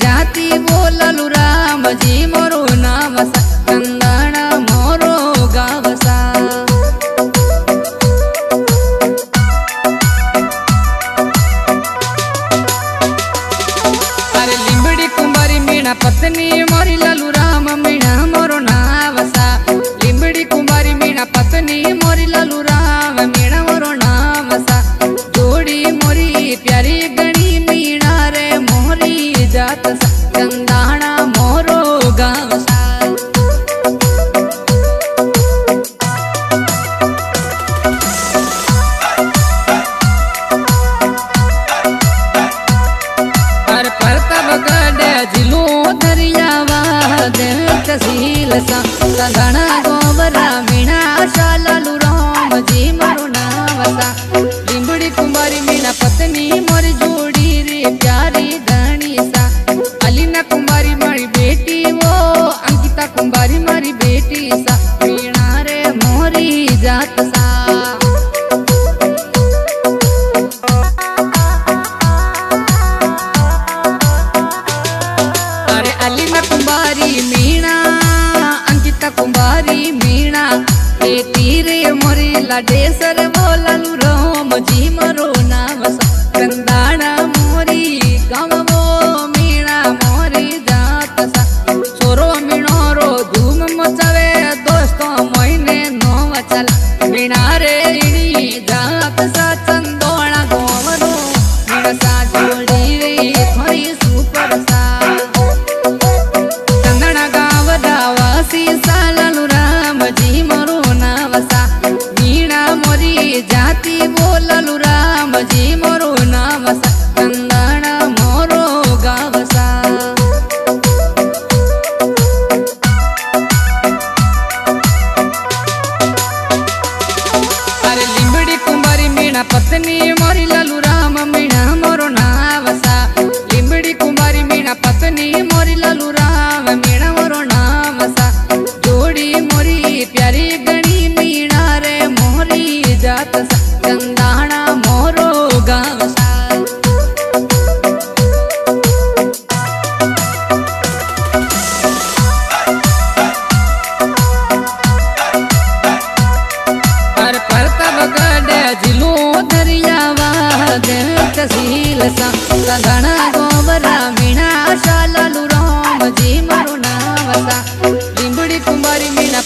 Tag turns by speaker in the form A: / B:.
A: जाती बोललु राम जी मोरो नावसा कंदाणा मोरो गावसा। अरे लिंबड़ी कुंभारी मीणा पत्नी मोरी ललु राम मीणा मोरो नावसा। लिंबड़ी कुंभारी मीणा पत्नी मोरी ललु राम मीणा मोरो नावसा। जोड़ी मोरी प्यारी गणी मीणा रे मोरी जात सा कंदाणा मोरो गावसा। हर परतब गढ़ जिलो दरियावा तहसील सा कंदाणा गोवरा मीणा शाललु राम जी मारो नावसा। लिंबड़ी कुंभारी मीणा पत्नी मोरी जोड़ी रे प्यारी धनी सा। अलीना कुंभारी मारी बेटी वो अंकिता कुंभारी मारी बेटी सा मीणा रे मोरी जात सा। अरे अलीना कुंभारी मीणा अंकिता कुंभारी मीणा बेटी रे मोरी लाडेसर बोललु राम जी मारो नावसा। कंदाणा मोरी गाँव वो मीणा मोरी जात सा। सोरो मीणो रो धूम मचावे दोस्तों मोइने नो वचल मीणा रे इणी जात सा। चंदोणा गोवरो मीणा सा जोड़ी रे थोड़ी सुपर सा। कंदाणा गाव दावासी साललु राम जी मोरो नावसा। मीणा मोरी जाती बोललु राम जी मोरो नावसा कंदाणा मोरो गावसा। अरे लिंबड़ी कुंभारी मीणा पत्नी मोरी ललु राम मीणा मोरो नावसा। लिंबड़ी कुंभारी मीणा पत्नी मोरी ललु राम मीणा मोरो नावसा। जोड़ी मोरी प्यारी गणी मीणा रे मोरी जात सा कंदाणा मोरो गावसा। हर परतब गढ़ जिलो दरियावा तहसील सा कंदाणा गोवरा मीणा शाललु राम जी मारो नावसा। लिंबड़ी कुंभारी मीणा